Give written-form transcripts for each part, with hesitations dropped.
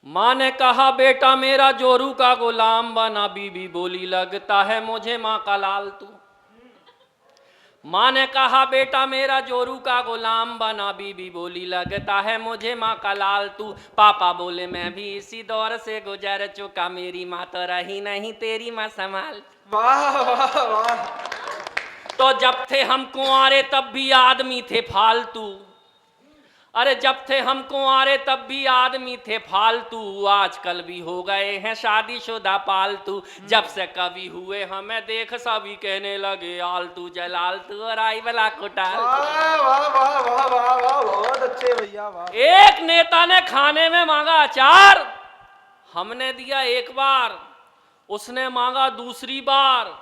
माँ ने कहा बेटा मेरा जोरू का गुलाम बना, बीबी बोली लगता है मुझे माँ का लाल तू। माँ ने कहा बेटा मेरा जोरू का गुलाम बना, बीबी बोली लगता है मुझे माँ का लाल तू। पापा बोले मैं भी इसी दौर से गुजर चुका, मेरी माँ तो रही नहीं तेरी माँ संभाल। वाह वाह वाह। तो जब थे हम कुंवारे तब भी आदमी थे फालतू, अरे जब थे हम कुंवारे तब भी आदमी थे फालतू, आजकल भी हो गए हैं शादीशुदा पालतू। जब से कभी हुए हमें देख सभी कहने लगे आलतू जलालतू और आई बला कुटाल। वाह वाह वाह वाह वाह वाह, बहुत अच्छे भैया वाह। एक नेता ने खाने में मांगा अचार, हमने दिया एक बार, उसने मांगा दूसरी बार,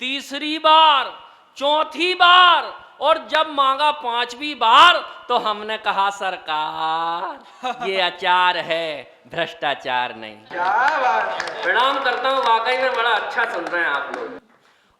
तीसरी बार, चौथी बार, और जब मांगा पांचवी बार तो हमने कहा सरकार ये अचार है, भ्रष्टाचार नहीं। क्या बात है। प्रणाम करता हूँ, वाकई में बड़ा अच्छा सुन रहे हैं आप लोग।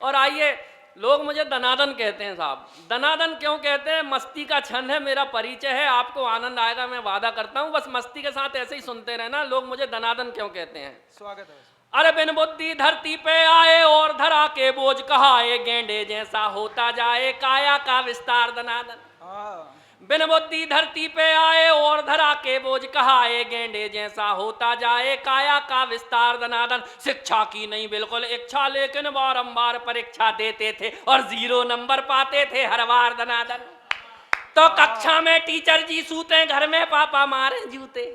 और आइए, लोग मुझे दनादन कहते हैं साहब। दनादन क्यों कहते हैं? मस्ती का छंद है, मेरा परिचय है, आपको आनंद आएगा, मैं वादा करता हूँ। बस मस्ती के साथ ऐसे ही सुनते रहना। लोग मुझे दनादन क्यों कहते हैं? स्वागत है। अरे बिन बुद्धि धरती पे आए और धरा के बोझ कहाए, गेंडे जैसा होता जाए काया का विस्तार दनादन। हाँ। बिन बुद्धि धरती पे आए और धरा के बोझ कहाए, गेंडे जैसा होता जाए काया का विस्तार दनादन। शिक्षा की नहीं बिल्कुल इच्छा, लेकिन बारंबार परीक्षा देते थे और 0 नंबर पाते थे हर बार दनादन। तो कक्षा में टीचर जी सूते, घर में पापा मारे जूते।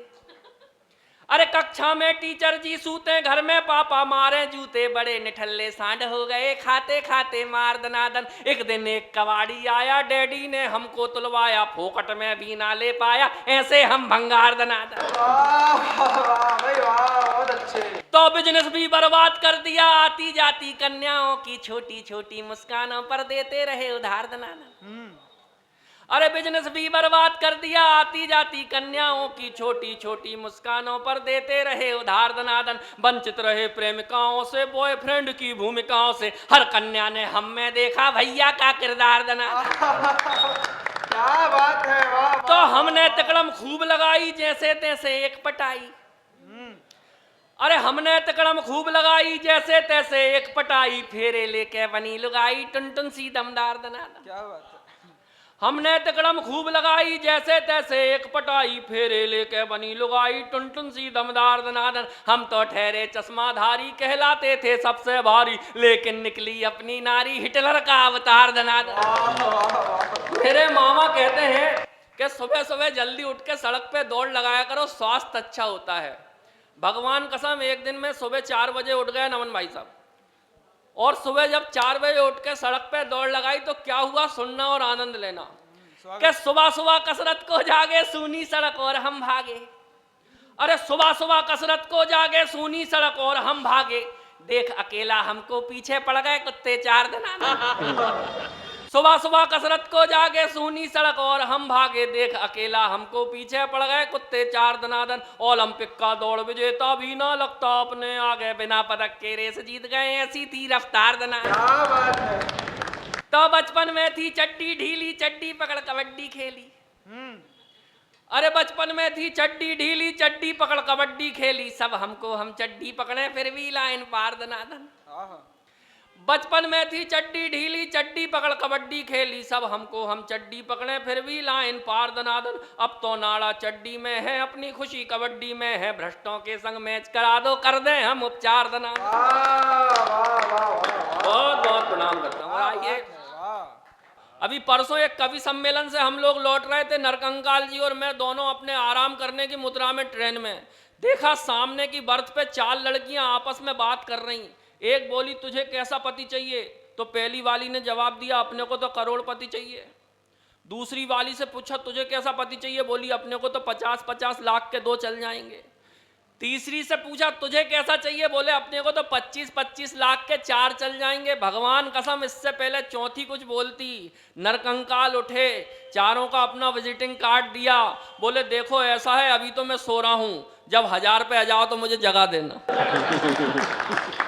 अरे कक्षा में टीचर जी सूते, घर में पापा मारे जूते, बड़े निठल्ले सांड हो गए खाते खाते मार दनादन। एक दिन एक कबाड़ी आया, डैडी ने हमको तुलवाया, फोकट में भी ना ले पाया, ऐसे हम भंगार दनादन। वाह वाह भाई वाह, बहुत अच्छे। तो बिजनेस भी बर्बाद कर दिया, आती जाती कन्याओं की छोटी छोटी मुस्कानों पर देते रहे उधार दनादन। अरे बिजनेस भी बर्बाद कर दिया, आती जाती कन्याओं की छोटी छोटी मुस्कानों पर देते रहे उधार दनादन। वंचित रहे प्रेमिकाओं से, बॉयफ्रेंड की भूमिकाओं से, हर कन्या ने हम में देखा भैया का किरदार दनादन। क्या बात है वाह। तो हमने तिकड़म खूब लगाई, जैसे तैसे एक पटाई। अरे हमने तिकड़म खूब लगाई, जैसे तैसे एक पटाई, फेरे लेके बनी लुगाई टुनटुन सी दमदार दनादन। क्या बात है। हमने तिकड़म खूब लगाई, जैसे तैसे एक पटाई, फेरे लेके बनी लुगाई टुनटुन सी दमदार दनादन। हम तो ठहरे चश्माधारी, कहलाते थे सबसे भारी, लेकिन निकली अपनी नारी हिटलर का अवतार दनादन। मेरे मामा कहते हैं कि सुबह सुबह जल्दी उठ के सड़क पे दौड़ लगाया करो, स्वास्थ्य अच्छा होता है। भगवान कसम, एक दिन में सुबह 4 बजे उठ गया नमन भाई साहब, और सुबह जब 4 बजे उठ के सड़क पे दौड़ लगाई तो क्या हुआ, सुनना और आनंद लेना। कि सुबह सुबह कसरत को जागे सूनी सड़क और हम भागे। अरे सुबह सुबह कसरत को जागे सूनी सड़क और हम भागे, देख अकेला हमको पीछे पड़ गए कुत्ते 4 दनादन। सुबह सुबह कसरत को जागे सूनी सड़क और हम भागे, देख अकेला हमको पीछे पड़ गए कुत्ते 4 दनादन। ओलंपिक का दौड़ विजेता भी ना लगता अपने आगे, बिना पदक के रेस जीत गए, ऐसी थी रफ्तार दनादन। क्या बात है। तो बचपन में थी चड्डी ढीली, चड्डी पकड़ कबड्डी खेली। अरे बचपन में थी चड्डी ढीली, चड्डी पकड़ कबड्डी खेली, सब हमको हम चड्डी पकड़े फिर भी लाइन पार दनादन। बचपन में थी चड्डी ढीली, चड्डी पकड़ कबड्डी खेली, सब हमको हम चड्डी पकड़े फिर भी लाइन पार दनादन। अब तो नाड़ा चड्डी में है, अपनी खुशी कबड्डी में है, भ्रष्टों के संग मैच करा दो, कर दे हम उपचार दनादन। बहुत बहुत प्रणाम करता हूँ। आइए, अभी परसों एक कवि सम्मेलन से हम लोग लौट रहे थे, नरकंकाल जी और मैं दोनों अपने आराम करने की मुद्रा में ट्रेन में, देखा सामने की बर्थ पे 4 लड़कियां आपस में बात कर रही। एक बोली तुझे कैसा पति चाहिए, तो पहली वाली ने जवाब दिया अपने को तो करोड़पति चाहिए। दूसरी वाली से पूछा तुझे कैसा पति चाहिए, बोली अपने को तो 50-50 लाख के 2 चल जाएंगे। तीसरी से पूछा तुझे कैसा चाहिए, बोले अपने को तो 25-25 लाख के 4 चल जाएंगे। भगवान कसम, इससे पहले चौथी कुछ बोलती, नरकंकाल उठे, चारों का अपना विजिटिंग कार्ड दिया, बोले देखो ऐसा है अभी तो मैं सो रहा हूं, जब 1000 पे आ जाओ तो मुझे जगा देना।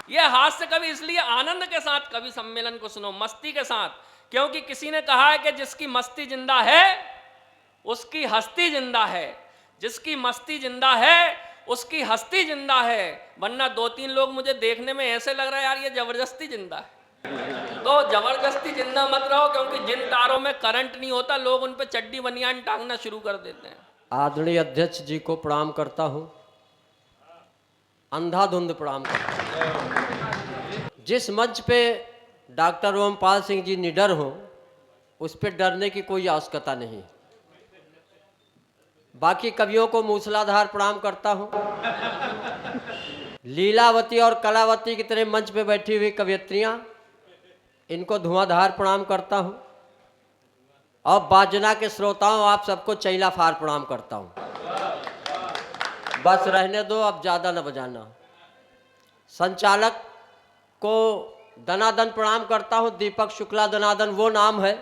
यह हास्य कवि इसलिए आनंद के साथ कवि सम्मेलन को सुनो, मस्ती के साथ, क्योंकि किसी ने कहा है कि जिसकी मस्ती जिंदा है उसकी हस्ती जिंदा है, जिसकी मस्ती जिंदा है उसकी हस्ती जिंदा है, वरना 2-3 लोग मुझे देखने में ऐसे लग रहा है यार ये जबरदस्ती जिंदा है। तो जबरदस्ती जिंदा मत रहो, क्योंकि जिन तारों में करंट नहीं होता लोग उन पे चड्डी बनियान टांगना शुरू कर देते हैं। आदरणीय अध्यक्ष जी को प्रणाम करता हूं, अंधाधुंध प्रणाम करता हूं। जिस मंच पे डॉक्टर ओमपाल सिंह जी निडर हो, उस पे डरने की कोई आवश्यकता नहीं। बाकी कवियों को मूसलाधार प्रणाम करता हूं। लीलावती और कलावती की तरह मंच पे बैठी हुई कवियत्रियां, इनको धुआंधार प्रणाम करता हूं। और बाजना के श्रोताओं, आप सबको चैला फार प्रणाम करता हूं। बस रहने दो, अब ज़्यादा न बजाना। संचालक को दनादन प्रणाम करता हूं। दीपक शुक्ला दनादन वो नाम है,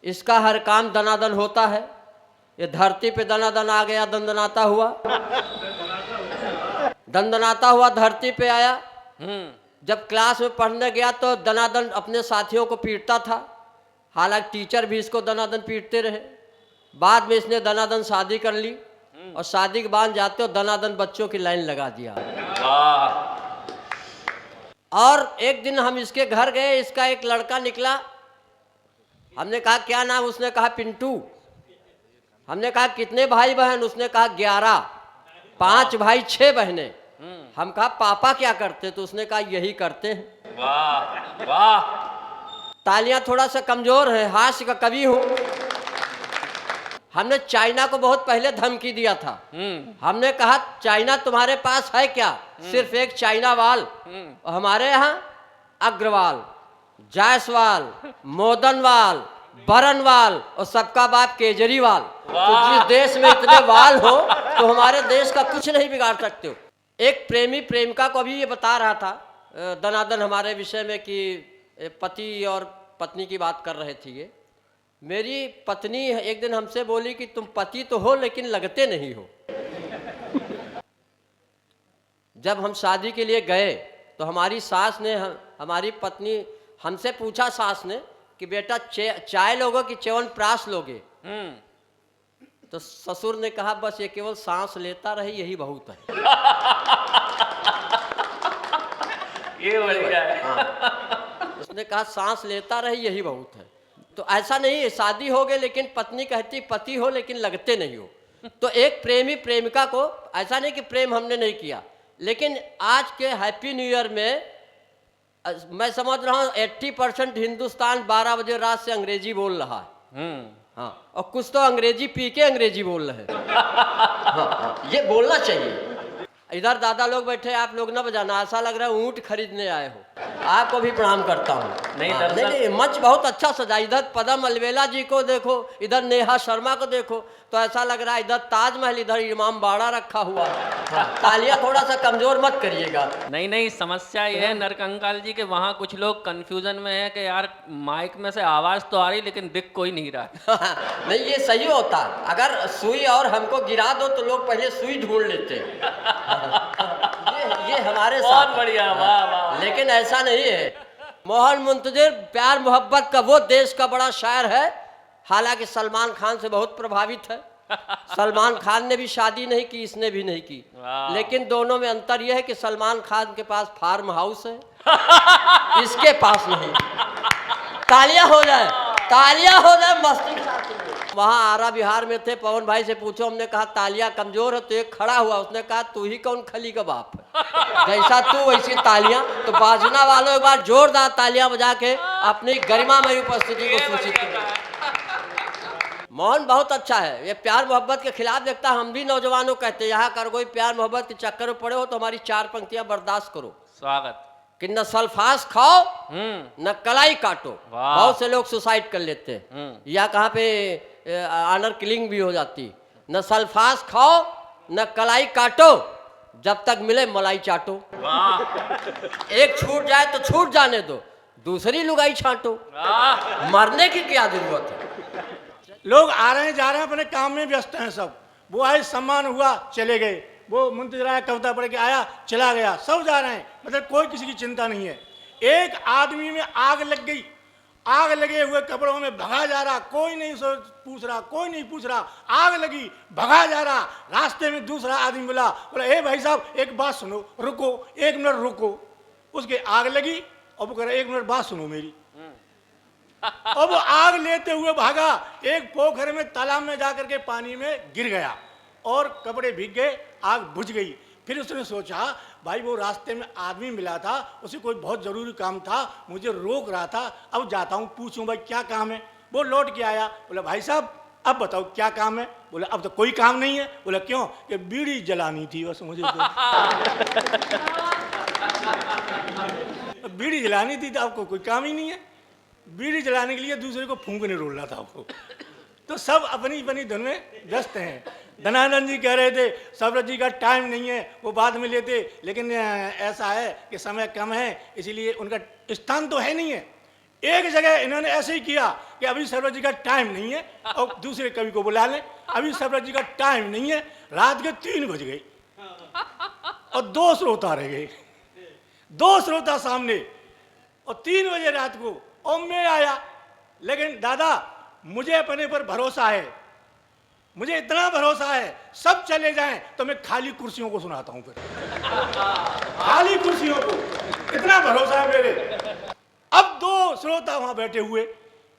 इसका हर काम दनादन होता है। ये धरती पे दनादन आ गया, दंदनाता हुआ, दंदनाता हुआ धरती पे आया। जब क्लास में पढ़ने गया तो दनादन अपने साथियों को पीटता था, हालांकि टीचर भी इसको दनादन पीटते रहे। बाद में इसने दनादन शादी कर ली, और शादी के बाद जाते हो दनादन बच्चों की लाइन लगा दिया। और एक दिन हम इसके घर गए, इसका एक लड़का निकला। हमने कहा क्या नाम? उसने कहा पिंटू। हमने कहा कितने भाई बहन? उसने कहा 11। 5 भाई 6 बहनें। हम कहा पापा क्या करते? तो उसने कहा यही करते हैं। वाह वाह। तालियां थोड़ा सा कमजोर है, हास्य का कवि हूं। हमने चाइना को बहुत पहले धमकी दिया था। हमने कहा चाइना तुम्हारे पास है क्या? सिर्फ एक चाइना वाल। और हमारे यहाँ अग्रवाल, जायसवाल, मोदनवाल, बरनवाल और सबका बाप केजरीवाल। तो जिस देश में इतने वाल हो तो हमारे देश का कुछ नहीं बिगाड़ सकते हो। एक प्रेमी प्रेमिका को भी ये बता रहा था दनादन हमारे विषय में कि पति और पत्नी की बात कर रहे थे। ये मेरी पत्नी एक दिन हमसे बोली कि तुम पति तो हो लेकिन लगते नहीं हो। जब हम शादी के लिए गए तो हमारी सास ने, हमारी पत्नी हमसे पूछा, सास ने, कि बेटा चाय लोगे कि च्यवनप्राश लोगे? तो ससुर ने कहा बस ये केवल सांस लेता रहे यही बहुत है। ये बढ़िया है। हाँ। उसने कहा सांस लेता रहे यही बहुत है। तो ऐसा नहीं है, शादी हो गई लेकिन पत्नी कहती पति हो लेकिन लगते नहीं हो। तो एक प्रेमी प्रेमिका को, ऐसा नहीं कि प्रेम हमने नहीं किया, लेकिन आज के हैप्पी न्यू ईयर में मैं समझ रहा हूँ 80% हिंदुस्तान 12 बजे रात से अंग्रेजी बोल रहा है। हाँ, और कुछ तो अंग्रेजी पी के अंग्रेजी बोल रहे हैं। हाँ, ये बोलना चाहिए। इधर दादा लोग बैठे, आप लोग ना बजाना, ऐसा लग रहा है ऊंट खरीदने आए हो। आपको भी प्रणाम करता हूँ। नहीं, मंच बहुत अच्छा सजा। इधर पदम अलवेला जी को देखो, इधर नेहा शर्मा को देखो, तो ऐसा लग रहा है इधर ताजमहल, इधर इमाम बाड़ा रखा हुआ है। तालियां थोड़ा सा कमजोर मत करिएगा। नहीं, समस्या ये है नरकंकाल जी के वहाँ कुछ लोग कंफ्यूजन में है कि यार माइक में से आवाज तो आ रही लेकिन दिख कोई नहीं रहा। नहीं, ये सही होता। अगर सुई और हमको गिरा दो तो लोग पहले सुई ढूंढ लेते हैं। ये हमारे साथ बहुत बढ़िया। वाह वाह। लेकिन ऐसा नहीं है। मोहन मुंतजिर प्यार मोहब्बत का वो देश का बड़ा शायर है, हालांकि सलमान खान से बहुत प्रभावित है। सलमान खान ने भी शादी नहीं की, इसने भी नहीं की, लेकिन दोनों में अंतर यह है कि सलमान खान के पास फार्म हाउस है, इसके पास नहीं। तालियां हो जाए, तालियां हो जाए मस्ती। वहाँ आरा बिहार में थे, पवन भाई से पूछो, हमने कहा तालियां कमजोर है, तो एक खड़ा हुआ, उसने कहा तू ही कौन खली का बाप है, जैसा तू वैसी तालियां। तो बाजना वालों एक बार जोरदार तालियां बजा के अपनी गरिमामयी उपस्थिति को सूचित करें। मोहन बहुत अच्छा है, ये प्यार मोहब्बत के खिलाफ देखता। हम भी नौजवानों कहते हैं यहाँ कर कोई प्यार मोहब्बत के चक्कर में पड़े हो तो हमारी 4 पंक्तियां बर्दाश्त करो। स्वागत। कि न सल्फास खाओ न कलाई काटो। बहुत से लोग सुसाइड कर लेते हैं, या कहाँ पे ऑनर किलिंग भी हो जाती। न सल्फास खाओ न कलाई काटो, जब तक मिले मलाई चाटो। एक छूट जाए तो छूट जाने दो, दूसरी लुगाई छांटो, मरने की क्या जरूरत है। लोग आ रहे हैं जा रहे हैं, अपने काम में व्यस्त हैं सब। वो आए, सम्मान हुआ, चले गए। वो मुंतजिर आया, कविता पढ़ के आया, चला गया, सब जा रहे हैं। मतलब कोई किसी की चिंता नहीं है। एक आदमी में आग लग गई आग लगे हुए कपड़ों में भगा जा रहा, कोई नहीं पूछ रहा, कोई नहीं पूछ रहा, आग लगी, भगा जा रहा। रास्ते में दूसरा आदमी बोला ए भाई साहब एक बात सुनो, रुको 1 मिनट रुको। उसके आग लगी और वो कह रहा 1 मिनट बात सुनो मेरी। अब आग लेते हुए भागा, एक पोखर में तालाब में जाकर के पानी में गिर गया और कपड़े भीग गए, आग बुझ गई। फिर उसने सोचा भाई वो रास्ते में आदमी मिला था, उसे कोई बहुत जरूरी काम था, मुझे रोक रहा था, अब जाता हूँ पूछूं भाई क्या काम है। वो लौट के आया, बोला भाई साहब अब बताओ क्या काम है। बोला अब तो कोई काम नहीं है। बोला क्यों? कि बीड़ी जलानी थी बस मुझे तो। बीड़ी जलानी थी तो आपको कोई काम ही नहीं है। बीड़ी जलाने के लिए दूसरे को फूंकने रोल रहा था आपको। तो सब अपनी अपनी धुन में व्यस्त हैं। धनानंद जी कह रहे थे सौरभ जी का टाइम नहीं है, वो बाद में लेते, लेकिन ऐसा है कि समय कम है, इसीलिए उनका स्थान तो है नहीं है। एक जगह इन्होंने ऐसे ही किया कि अभी सौरभ जी का टाइम नहीं है और दूसरे कवि को बुला लें, अभी सौरभ जी का टाइम नहीं है। रात के 3 बज गए और 2 श्रोता रह गए, 2 श्रोता सामने और 3 बजे रात को और मैं आया। लेकिन दादा मुझे अपने पर भरोसा है, मुझे इतना भरोसा है सब चले जाएं तो मैं खाली कुर्सियों को सुनाता हूं। फिर खाली कुर्सियों को इतना भरोसा है मेरे। अब 2 श्रोता वहां बैठे हुए,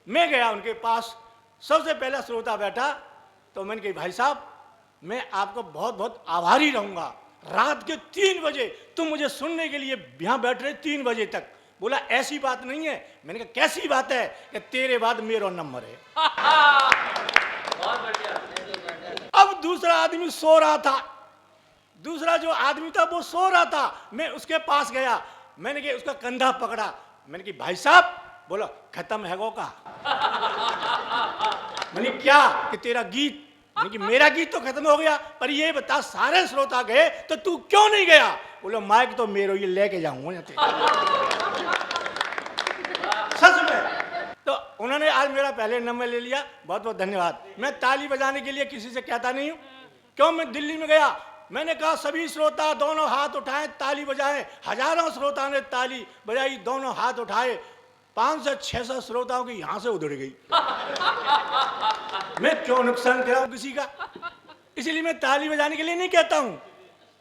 मैं गया उनके पास। सबसे पहला श्रोता बैठा तो मैंने कहा भाई साहब मैं आपका बहुत बहुत आभारी रहूंगा, रात के 3 बजे तुम मुझे सुनने के लिए यहां बैठ रहे 3 बजे तक। बोला ऐसी बात नहीं है। मैंने कहा कैसी बात है? कि तेरे बाद मेरा नंबर है। अब दूसरा आदमी सो रहा था, दूसरा जो आदमी था वो सो रहा था। मैं उसके पास गया, मैंने कहा उसका कंधा पकड़ा, मैंने कहा भाई साहब। बोला खत्म है गो का। मैंने क्या? कि तेरा गीत। मैंने कहा मेरा गीत तो खत्म हो गया, पर ये बता सारे श्रोता गए तो तू क्यों नहीं गया? बोला माइक तो मेरो ये लेके जाऊंगा। सच में। तो उन्होंने आज मेरा पहले नंबर ले लिया, बहुत बहुत धन्यवाद। मैं ताली बजाने के लिए किसी से कहता नहीं हूं। क्यों? मैं दिल्ली में गया, मैंने कहा सभी श्रोता दोनों हाथ उठाएं ताली बजाएं। हजारों श्रोता ने ताली बजाई, दोनों हाथ उठाए। 500-600 श्रोताओं की यहां से उधड़ गई। मैं क्यों नुकसान कराऊं किसी का? इसीलिए मैं ताली बजाने के लिए नहीं कहता हूं।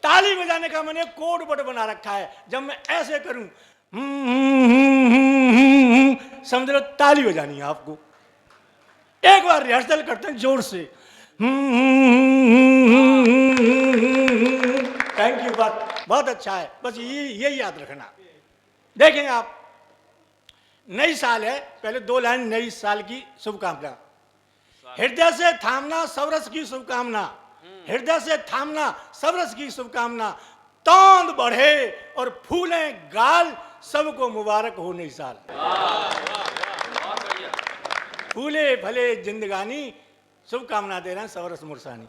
ताली बजाने का मैंने कोड वर्ड बना रखा है। जब मैं ऐसे करूं समझ लो ताली बजानी है आपको। एक बार रिहर्सल करते हैं जोर से। थैंक यू, बहुत अच्छा है। बस ये याद रखना। देखें आप, नई साल है, पहले 2 लाइन नई साल की शुभकामना। हृदय से थामना सवरस की शुभकामना, हृदय से थामना सवरस की शुभकामना। तौंद बढ़े और फूलें गाल, सबको मुबारक हो नई साल। फूले भले जिंदगानी, शुभकामना दे रहे हैं सवरस मुरसानी।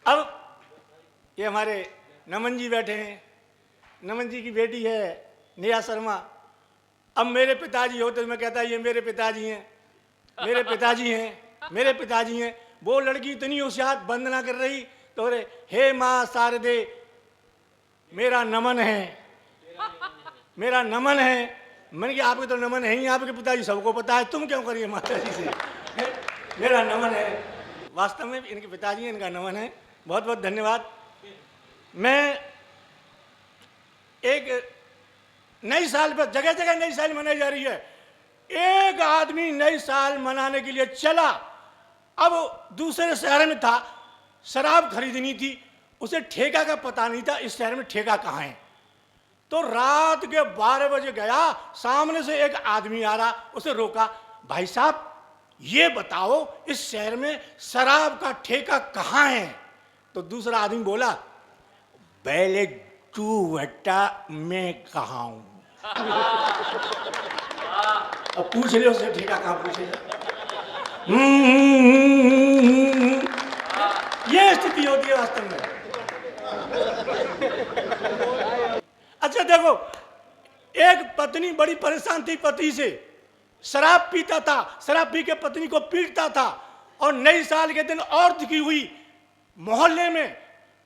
अब ये हमारे नमन जी बैठे हैं, नमन जी की बेटी है नेहा शर्मा। अब मेरे पिताजी होते तो मैं कहता ये मेरे पिताजी हैं, मेरे पिताजी हैं, मेरे पिताजी हैं। वो लड़की इतनी होशियार वंदना कर रही तो अरे हे माँ शारदे मेरा नमन है, मेरा नमन है। मैंने कहा आपके तो नमन है ही, आपके पिताजी सबको पता है, तुम क्यों करिए माता जी से? मेरा नमन है। वास्तव में इनके पिताजी हैं, इनका नमन है। बहुत बहुत धन्यवाद। मैं एक नई साल पर जगह जगह नई साल मनाई जा रही है। एक आदमी नई साल मनाने के लिए चला, अब दूसरे शहर में था, शराब खरीदनी थी, उसे ठेका का पता नहीं था इस शहर में ठेका कहाँ है। तो रात के 12 बजे गया, सामने से एक आदमी आ रहा, उसे रोका, भाई साहब ये बताओ इस शहर में शराब का ठेका कहाँ है? तो दूसरा आदमी बोला पहले तू बता मैं कहाँ हूं। अब पूछ ले उससे ठेका कहाँ पूछेगा। ये स्थिति होती है वास्तव में। अच्छा देखो, एक पत्नी बड़ी परेशान थी पति से, शराब पीता था, शराब पी के पत्नी को पीटता था। और नई साल के दिन और दुखी हुई, मोहल्ले में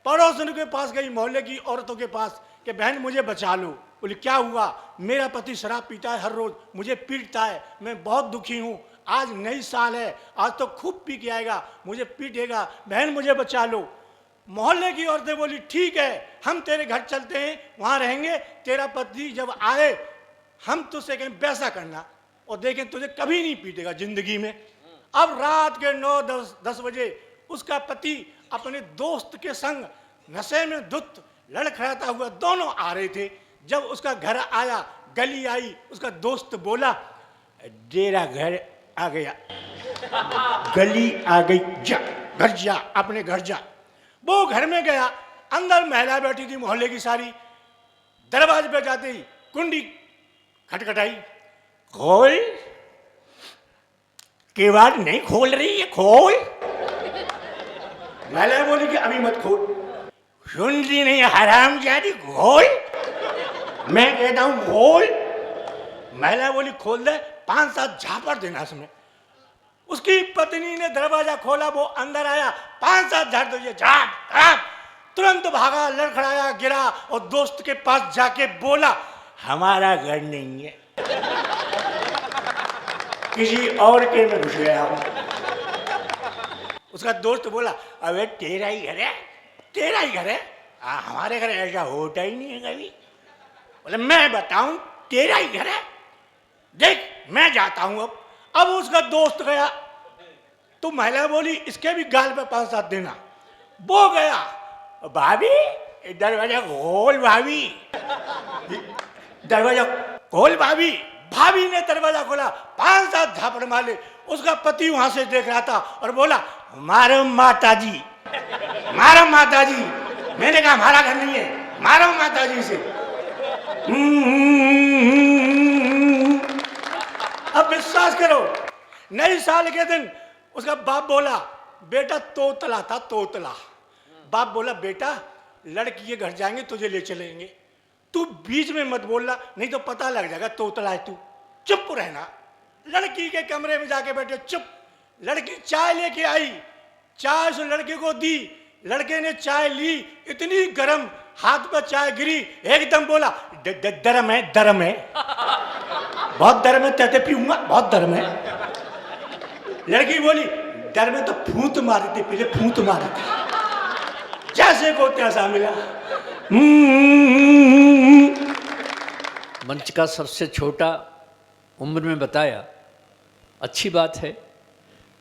पड़ोसन के पास गई, मोहल्ले की औरतों के पास कि बहन मुझे बचा लो। बोले क्या हुआ? मेरा पति शराब पीता है हर रोज, मुझे पीटता है, मैं बहुत दुखी हूँ। आज नई साल है, आज तो खूब पी के आएगा, मुझे पीटेगा, बहन मुझे बचा लो। मोहल्ले की औरतें बोली ठीक है, हम तेरे घर चलते हैं, वहां रहेंगे, तेरा पति जब आए हम तुझसे कहें वैसा करना, और देखें तुझे कभी नहीं पीटेगा जिंदगी में। अब रात के 9-10 बजे उसका पति अपने दोस्त के संग नशे में धुत लड़खड़ाता हुआ दोनों आ रहे थे। जब उसका घर आया, गली आई, उसका दोस्त बोला तेरा घर आ गया, गली आ गई, जा घर जा, अपने घर जा। वो घर में गया, अंदर महिला बैठी थी मोहल्ले की सारी। दरवाजे पे जाते ही कुंडी खटखटाई, खोल, केवाड़ नहीं खोल रही है, खोल। महिला बोली कि अभी मत खोल। सुनती नहीं हरामजादी, खोल, मैं कहता हूं खोल। महिला बोली खोल दे, 5-7 झापड़ देना उसमें। उसकी पत्नी ने दरवाजा खोला, वो अंदर आया, 5-7 झाड़ दिए, झाप झाप। तुरंत भागा, लड़खड़ाया, गिरा और दोस्त के पास जाके बोला हमारा घर नहीं है, किसी और के में घुस गया हूं। उसका दोस्त बोला अबे तेरा ही घर है, तेरा ही घर है, हमारे घर ऐसा होता ही नहीं है कभी। बोले मैं बताऊं, तेरा ही घर है, देख मैं जाता हूं। अब उसका दोस्त गया तो महिला बोली इसके भी गाल पे 5-7 देना। वो गया, भाभी दरवाजा खोल, भाभी दरवाजा खोल, भाभी। भाभी ने दरवाजा खोला, 5-7 झापड़ मारे। उसका पति वहां से देख रहा था और बोला मारो माता जी, मारो माता जी। मैंने कहा हमारा घर नहीं है, मारो माता जी से। अब विश्वास करो, नई साल के दिन उसका बाप बोला, बेटा तोतला था, तोतला। बाप बोला बेटा लड़की के घर जाएंगे, तुझे ले चलेंगे, तू बीच में मत बोलना, नहीं तो पता लग जाएगा तोतला है तू, चुप रहना। लड़की के कमरे में जाके बैठे चुप। लड़की चाय लेके आई, चाय उस लड़के को दी, लड़के ने चाय ली, इतनी गर्म, हाथ पर चाय गिरी, एकदम बोला दरम है, दरम है, बहुत दरम है, कहते पीऊंगा, बहुत दरम है। लड़की बोली डर में तो फूंत मारी थी, पहले फूंत मारी थी, जैसे को तैसा मिला। मंच का सबसे छोटा उम्र में बताया, अच्छी बात है।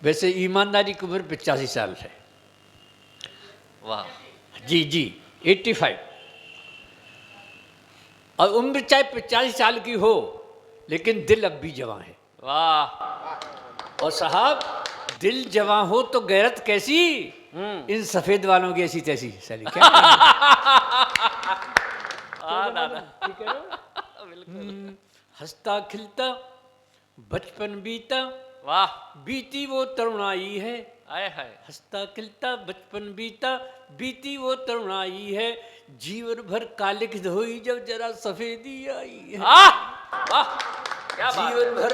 वैसे ईमानदारी की उम्र 85 साल है। वाह जी जी 85। और उम्र चाहे 85 साल की हो, लेकिन दिल अब भी जवां है। वाह। और साहब दिल जवां हो तो गैरत कैसी, इन सफेद वालों की ऐसी तैसी साली क्या। दादा ठीक है ना? हंसता खिलता बचपन बीता, वाह। बीती वो तरुणाई है। आए हाय। हंसता खिलता बचपन बीता, बीती वो तरुणाई है, जीवन भर कालिक धोई जब जरा सफेदी आई है। वाह क्या बात। जीवन भर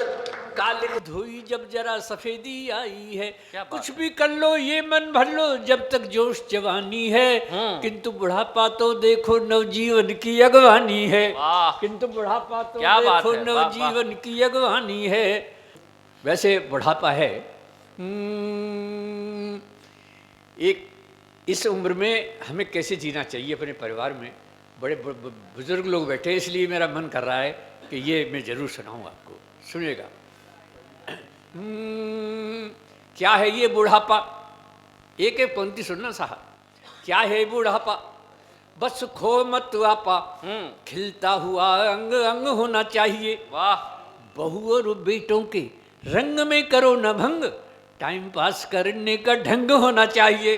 कालिक धोई जब जरा सफेदी आई है। क्या बात कुछ भी कर लो ये मन भर लो जब तक जोश जवानी है, किंतु बुढ़ापा तो देखो नवजीवन की अगवानी है। वाह। किंतु बुढ़ापा तो क्या बात देखो है, वाह, वाह। नवजीवन की अगवानी है। वैसे बुढ़ापा है, एक इस उम्र में हमें कैसे जीना चाहिए अपने परिवार में। बड़े बुजुर्ग लोग बैठे, इसलिए मेरा मन कर रहा है कि ये मैं जरूर सुनाऊं आपको, सुनिएगा। क्या है ये बुढ़ापा, एक एक पंक्ति सुनना साहब। क्या है बुढ़ापा, बस खो मत आपा, खिलता हुआ अंग अंग होना चाहिए। वाह। बहू और बेटों के रंग में करो न भंग, टाइम पास करने का ढंग होना चाहिए।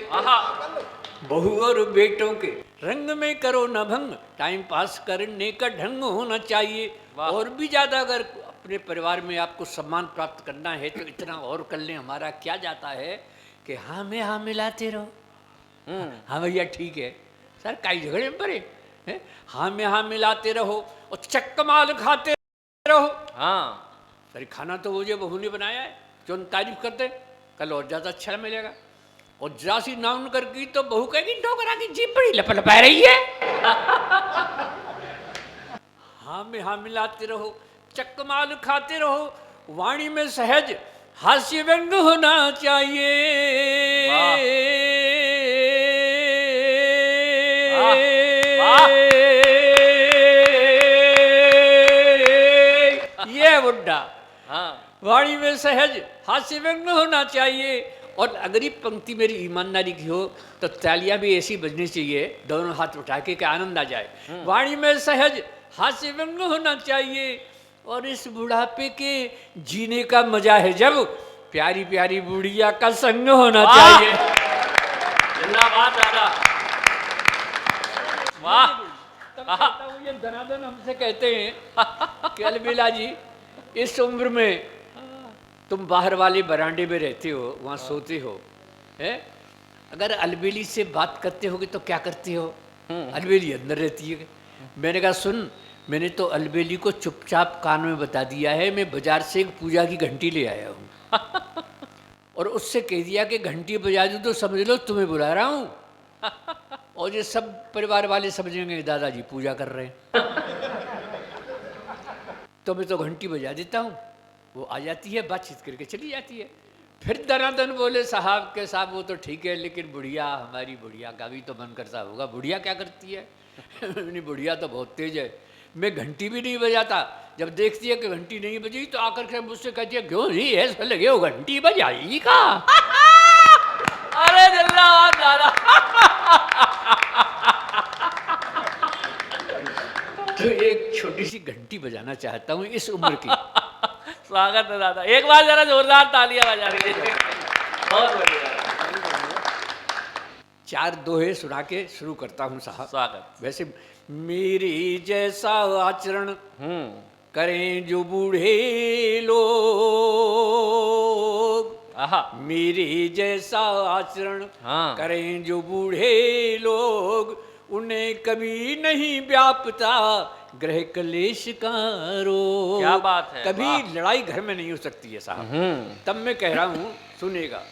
बहू और बेटों के रंग में करो न भंग, टाइम पास करने का ढंग होना चाहिए। और भी ज़्यादा अगर अपने परिवार में आपको सम्मान प्राप्त करना है तो इतना और कर लें। हमारा क्या जाता है कि हाँ में हाँ मिलाते रहो। हाँ भैया ठीक है सर, कई झगड़े में पड़े हैं, हाँ में हाँ मिलाते रहो और चक्का माल खाते रहो। हाँ सर खाना तो वो जो बहू ने बनाया है, जो तारीफ करते कल और ज़्यादा अच्छा मिलेगा। और जरा सी नाउन कर की तो बहू कहेगी डोकरा की जीभ बड़ी लप लपा रही है। हाँ मिलाते रहो, चकमाल खाते रहो, वाणी में सहज हास्य व्यंग होना चाहिए। ये बुड्ढा, हाँ वाणी में सहज हास्य व्यंग होना चाहिए। और अगर ये पंक्ति मेरी ईमानदारी की हो तो तालियां भी ऐसी बजनी चाहिए, दोनों हाथ उठा के आनंद आ जाए। वाणी में सहज हास्य व्यंग होना चाहिए। और इस बुढ़ापे के जीने का मजा है जब प्यारी प्यारी बुढ़िया का संग होना चाहिए। जिंदाबाद दादा, वाह। तब कहता हूँ, ये धनाधन हमसे कहते हैं कि अलबेला जी, इस उम्र में तुम बाहर वाले बरांडे में रहते हो, वहाँ सोते हो, है? अगर अलबेली से बात करते होगे तो क्या करते हो? अलबेली अंदर रहती है। मैंने कहा सुन, मैंने तो अलबेली को चुपचाप कान में बता दिया है, मैं बाजार से एक पूजा की घंटी ले आया हूँ और उससे कह दिया कि घंटी बजा दूँ तो समझ लो तुम्हें बुला रहा हूँ। और ये सब परिवार वाले समझेंगे दादाजी पूजा कर रहे हैं। तो मैं तो घंटी बजा देता हूँ, वो आ जाती है, बातचीत करके चली जाती है। फिर दनादन बोले साहब के साहब वो तो ठीक है, लेकिन बुढ़िया, हमारी बुढ़िया का भी तो मन करता होगा। बुढ़िया क्या करती है? नहीं, बुढ़िया तो बहुत तेज है, मैं घंटी भी नहीं बजाता। जब देखती है कि घंटी नहीं बजी तो आकर के मुझसे कहती है क्यों जी ऐसा लगे हो घंटी बजाई का? अरे जिंदाबाद दादा। तो एक छोटी सी घंटी बजाना चाहता हूँ इस उम्र की। स्वागत है दादा, एक बार जरा जोरदार तालियां बजा दीजिए। बहुत बढ़िया, चार दोहे सुना के शुरू करता हूँ साहब। स्वागत। वैसे मेरे जैसा आचरण करें जो बूढ़े लोग, आहा, मेरे जैसा आचरण हाँ। करें जो बूढ़े लोग, उन्हें कभी नहीं व्यापता ग्रह क्लेश का रोग। क्या बात है, कभी वाह। लड़ाई घर में नहीं हो सकती है साहब। तब मैं कह रहा हूँ, सुनिएगा,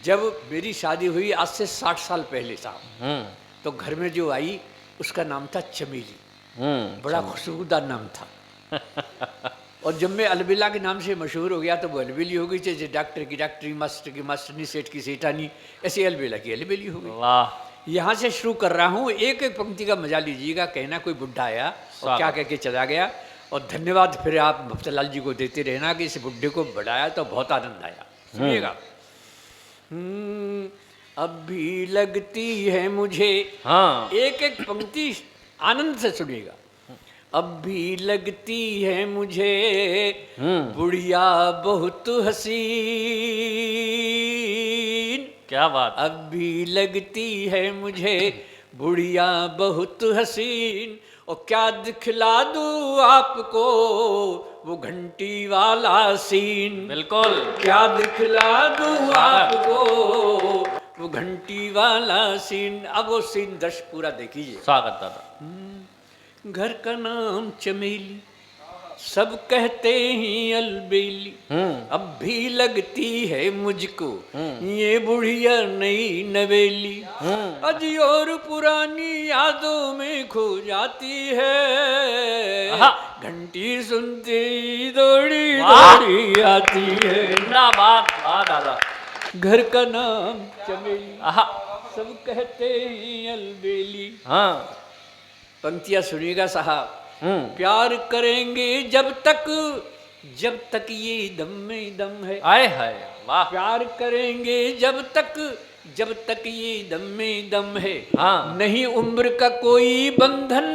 जब मेरी शादी हुई आज से 60 साल पहले साहब, तो घर में जो आई उसका नाम था चमेली। बड़ा खुशबूदार नाम था। और जब मैं अलबेला के नाम से मशहूर हो गया तो वो अलबेली हो गई, जैसे डॉक्टर की डॉक्टरी, मास्टर की मास्टरनी, सेठ की सेठानी, ऐसे अलबेला की अलबेली हो गई। वाह। यहाँ से शुरू कर रहा हूँ, एक एक पंक्ति का मजा लीजिएगा। कहना कोई बुढ़ा आया और क्या कह के चला गया। और धन्यवाद फिर आप भक्तलाल जी को देते रहना कि इस बुढ़े को बढ़ाया तो बहुत आनंद आया। सुनिएगा। अब भी लगती है मुझे, हाँ, एक एक पंक्ति आनंद से सुनिएगा। अब भी लगती है मुझे बुढ़िया बहुत हसीन। क्या बात। अब भी लगती है मुझे बुढ़िया बहुत हसीन। और क्या दिखला दूँ आपको वो घंटी वाला सीन। बिल्कुल। क्या दिखला दूँ आपको वो घंटी वाला सीन। अब वो सीन दर्शक पूरा देखिए। स्वागत दादा। घर का नाम चमेली, सब कहते ही अलबेली। अब भी लगती है मुझको ये बुढ़िया नई नवेली। अजी और पुरानी यादों में खो जाती है। घंटी सुनते ही दौड़ी दौड़ी आती है। जिंदाबाद, वाह दादा। घर का नाम चमेली, आहा, सब कहते ही अलबेली। हाँ। पंक्तियां सुनिएगा साहब। प्यार करेंगे जब तक ये दम में दम है। आए हाय, वाह। प्यार करेंगे जब तक ये दम में दम है। हाँ। नहीं उम्र का कोई बंधन,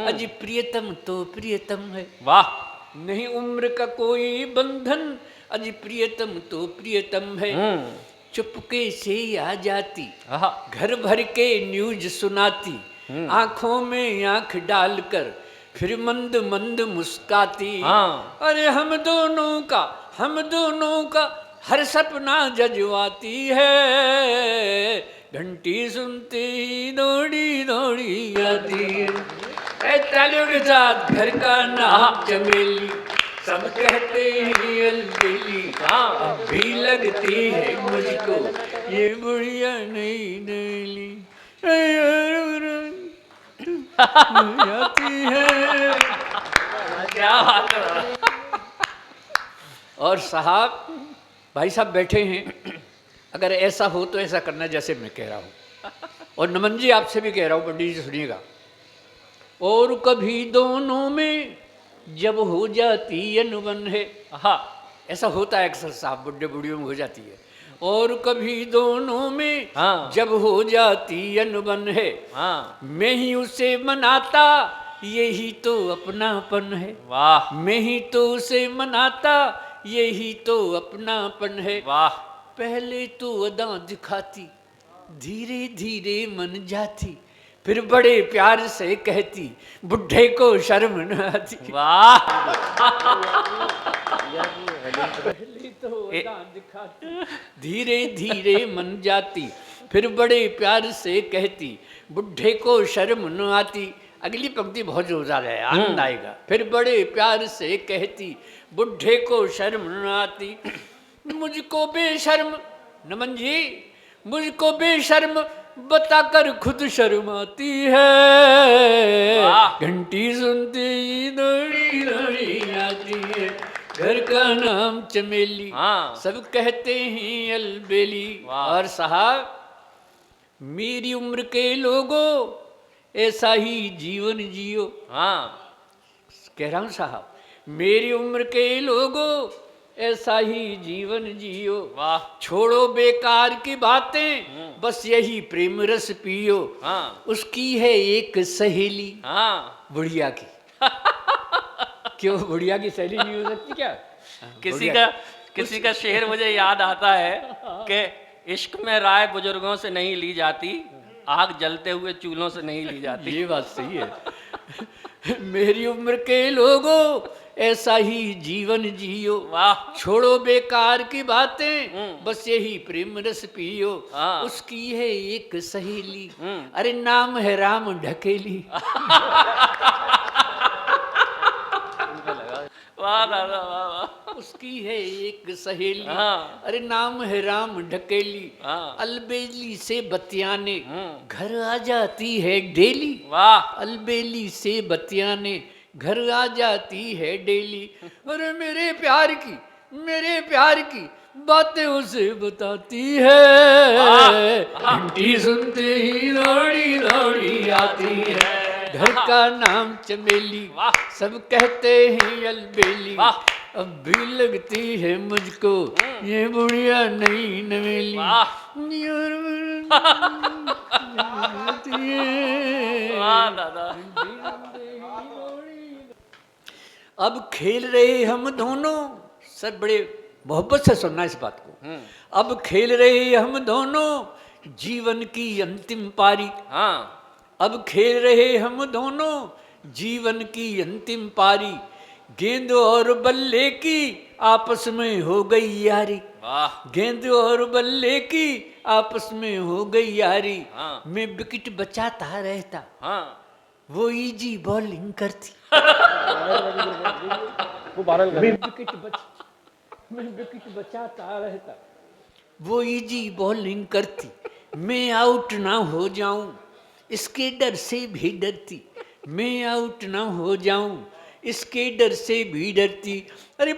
अजी प्रियतम तो प्रियतम है। वाह। नहीं उम्र का कोई बंधन, अजी प्रियतम तो प्रियतम है। चुपके से आ जाती, आहा, घर भर के न्यूज सुनाती, आंखों में आंख डालकर फिर मंद मंद मुस्काती। हाँ। अरे हम दोनों का हर सपना जजवाती है। घंटी सुनते ही दौड़ी दौड़ी आती है। तालियों के साथ घर का नाम चमेली, सब कहते हैं अलबेली। अब भी लगती है मुझको ये बुढ़िया नई नवेली। हो जाती है। क्या बात है। और साहब, भाई साहब बैठे हैं, अगर ऐसा हो तो ऐसा करना जैसे मैं कह रहा हूँ। और नमन जी आपसे भी कह रहा हूँ, पंडित जी सुनिएगा। और कभी दोनों में जब हो जाती अनबन है, हाँ ऐसा होता है अक्सर साहब, बुढ़े बुढ़ियों में हो जाती है। और कभी दोनों में हाँ। जब हो जाती अनबन है, हाँ मैं ही उसे मनाता, यही तो अपनापन है। वाह मैं ही तो उसे मनाता, यही तो अपनापन है। वाह। पहले तो अदा दिखाती, धीरे धीरे मन जाती, फिर बड़े प्यार से कहती, बुढ़े को शर्म न आती। वाह। पहले तो अदा दिखाती, धीरे धीरे मन जाती, फिर बड़े प्यार से कहती, बुढ़े को शर्म न आती। अगली पंक्ति बहुत जोरदार है, आनंद आएगा। फिर बड़े प्यार से कहती, बुढ़े को शर्म न आती। मुझको बेशर्म, नमन जी, मुझको बेशर्म बताकर खुद शर्माती है। वाह। घंटी सुनते ही दौड़ी दौड़ी आती है, घर का नाम चमेली, हाँ। सब कहते हैं अलबेली। वाह। और साहब, मेरी उम्र के लोगों ऐसा ही जीवन जियो। हाँ कह रहा हूं साहब, मेरी उम्र के लोगों ऐसा ही जीवन जियो। वाह। छोड़ो बेकार की बातें, बस यही प्रेम रस पियो। हाँ उसकी है एक सहेली, हाँ। बुढ़िया की। क्यों बुढ़िया की सहेली नहीं हो सकती क्या? किसी का शेर मुझे याद आता है कि इश्क में राय बुजुर्गों से नहीं ली जाती, आग जलते हुए चूल्हों से नहीं ली जाती। ये बात सही है। मेरी उम्र के लोगों ऐसा ही जीवन जियो। वाह। छोड़ो बेकार की बातें, बस यही प्रेम रस पियो। हाँ। उसकी है एक सहेली, अरे नाम है राम ढकेली। वाह दादा वाह वाह। उसकी है एक सहेली, हाँ। अरे नाम है राम ढकेली। हाँ। अलबेली से बतियाने घर आ जाती है डेली। वाह। अलबेली से बतियाने घर आ जाती है डेली। अरे मेरे प्यार की बातें उसे बताती है। घंटी सुनते ही दौड़ी दौड़ी आती है, घर का नाम चमेली, वाह। सब कहते हैं अलबेली। वाह। अब भी लगती है मुझको ये बुढ़िया नई नवेली। वाह। वाह दादा। अब खेल रहे हम दोनों, सर बड़े मोहब्बत से सुनना इस बात को। अब खेल रहे हम दोनों जीवन की अंतिम पारी। हाँ अब खेल रहे हम दोनों जीवन की अंतिम पारी। गेंद और बल्ले की आपस में हो गई यारी। वाह। गेंद और बल्ले की आपस में हो गई यारी। हाँ। मैं विकेट बचाता रहता, हाँ। वो इजी बॉलिंग करती। मैं विकेट बचाता रहता, वो इजी बॉलिंग करती। मैं आउट ना हो जाऊं, इसके डर से भी डरती। मैं आउट ना हो जाऊं, इसके डर से भी डरती। अरे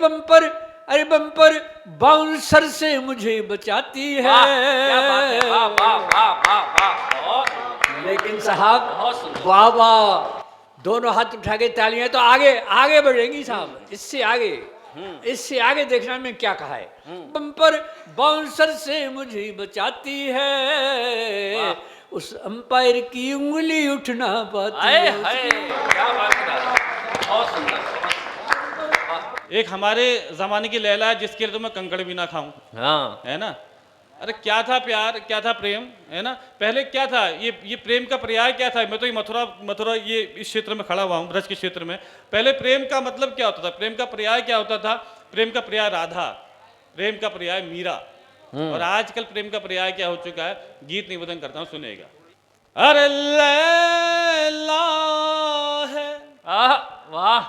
बम्पर बाउंसर से मुझे बचाती है। वाह, क्या बात है। वाह वाह वाह वाह वाह। बहुत लेकिन साहब, बहुत सुंदर। वाह वाह, दोनों हाथ उठा के तालियां तो आगे बढ़ेंगी साहब। इससे आगे देखना में क्या कहा है। बम्पर बाउंसर से मुझे बचाती है, उस अंपायर की उंगली उठ ना पाती आए है। हाय, क्या बात है। बहुत सुंदर। एक हमारे जमाने की लैला है जिसके लिए तो मैं कंकड़ भी ना खाऊं, हाँ है ना। अरे क्या था प्यार, क्या था प्रेम, है ना। पहले क्या था, ये प्रेम का पर्याय क्या था। मैं तो ये मथुरा ये इस क्षेत्र में खड़ा हुआ हूँ, ब्रज के क्षेत्र में। पहले प्रेम का मतलब क्या होता था, प्रेम का पर्याय क्या होता था। प्रेम का पर्याय राधा, प्रेम का पर्याय मीरा। और आजकल प्रेम का पर्याय क्या हो चुका है, गीत निवेदन करता हूँ, सुनेगा। अरे लैला है। वाह।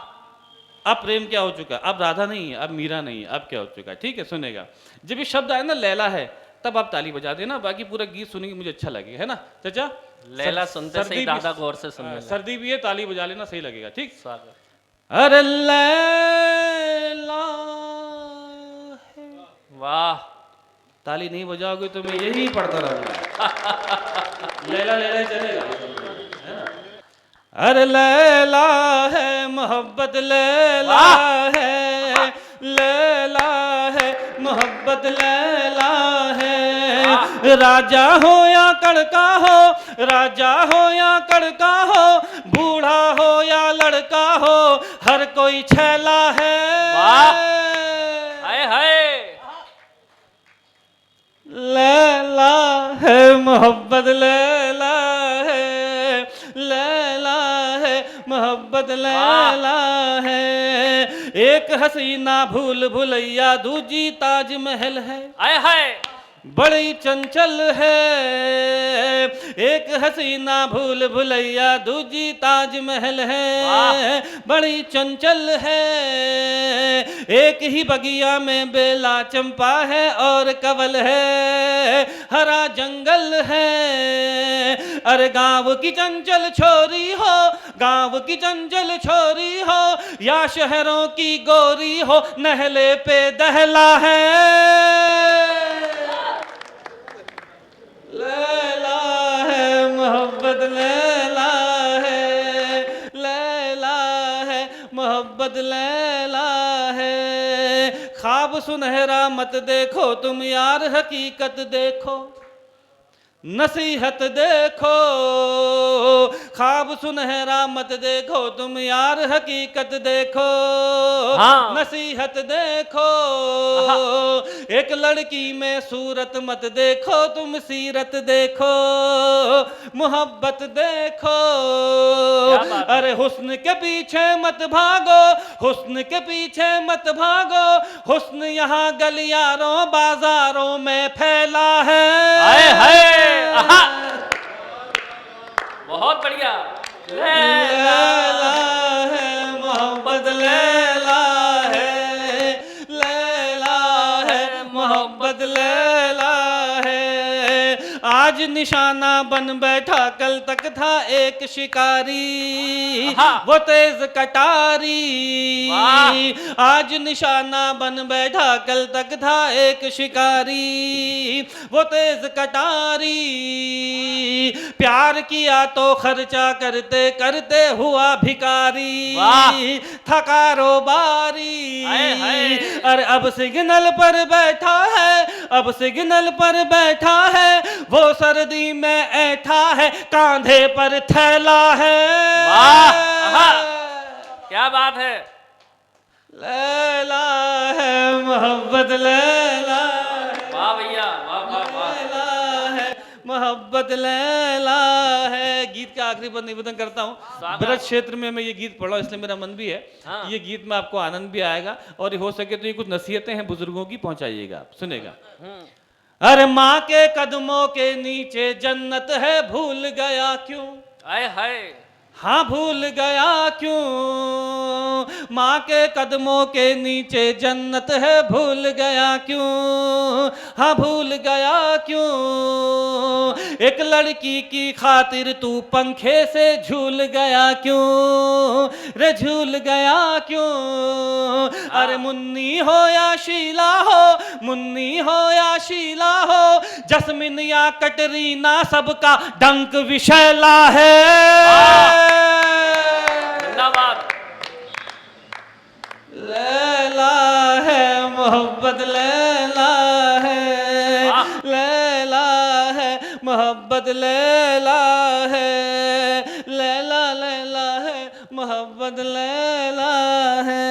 अब प्रेम क्या हो चुका है, अब राधा नहीं है, अब मीरा नहीं है, अब क्या हो चुका है। ठीक है, सुनेगा। जब ये शब्द आया ना लैला है, तब आप ताली बजा देना, बाकी पूरा गीत सुनेंगे मुझे अच्छा लगेगा, है ना चाचा? लैला सुनते सर्दी सही भी- दादा गौर से सुनने लगे। सर्दी भी है, ताली बजा लेना, सही लगेगा, ठीक? स्वागत। अरे लैला है। वाह, ताली नहीं बजाओगे तो मैं यही पढ़ता रहूंगा। लैला लैला चलेगा, है ना? अरे लैला है मोहब्बत, लैला है, लैला है मोहब्बत, लैला है। राजा हो या कड़का हो, राजा हो या कड़का हो, बूढ़ा हो या लड़का हो, हर कोई छैला है। हाय हाय, लैला है मोहब्बत, लैला है, लैला है मोहब्बत, लैला है। एक हसीना भूल भुलैया, दूजी ताजमहल है, हाय हाय, बड़ी चंचल है। एक हसीना भूल भुलैया, दूजी ताजमहल है, बड़ी चंचल है। एक ही बगिया में बेला चंपा है और कवल है, हरा जंगल है। अरे गांव की चंचल छोरी हो, गांव की चंचल छोरी हो, या शहरों की गोरी हो, नहले पे दहला है। लैला है मोहब्बत, लैला है, लैला है मोहब्बत, लैला है। ख्वाब सुनहरा मत देखो तुम यार, हकीकत देखो, नसीहत देखो। ख्वाब सुनहरा मत देखो तुम यार, हकीकत देखो, हाँ। नसीहत देखो। एक लड़की में सूरत मत देखो तुम, सीरत देखो, मोहब्बत देखो। क्या बात है? अरे हुस्न के पीछे मत भागो, हुस्न के पीछे मत भागो, हुस्न यहाँ गलियारों बाजारों में फैला है। हाय हाय, आहा, बहुत बढ़िया। लैला है मोहब्बत, लैला है, लैला है मोहब्बत, लैला है। आज निशाना बन बैठा, कल तक था एक शिकारी, वो तेज कटारी। आज निशाना बन बैठा, कल तक था एक शिकारी, वो तेज कटारी। प्यार किया तो खर्चा करते करते हुआ भिकारी, था कारोबारी। अरे अब सिग्नल पर बैठा है, अब सिग्नल पर बैठा है, वो सर्दी में ऐठा है, कांधे पर थैला है। क्या बात है। लैला है मोहब्बत, लैला है, वाह भैया, वाह वाह वाह। लैला है मोहब्बत, लैला है। गीत का आखिरी पद निवेदन करता हूँ। ब्रज क्षेत्र में मैं ये गीत पढ़ा हूं, इसलिए मेरा मन भी है। हाँ। ये गीत में आपको आनंद भी आएगा, और हो सके तो ये कुछ नसीहतें हैं बुजुर्गों की, पहुंचाइएगा, सुनेगा। अरे माँ के कदमों के नीचे जन्नत है, भूल गया क्यों? हाय हाय, हाँ भूल गया क्यों? माँ के कदमों के नीचे जन्नत है, भूल गया क्यों? हाँ भूल गया क्यों? एक लड़की की खातिर तू पंखे से झूल गया क्यों? रे झूल गया क्यों? अरे मुन्नी हो या शीला हो, मुन्नी हो या शीला हो, जस्मिन या कटरीना, सबका डंक विशैला है। जिंदाबाद। लैला है मोहब्बत, लैला है, लैला है मोहब्बत, लैला है, लैला लैला है मोहब्बत, लैला है।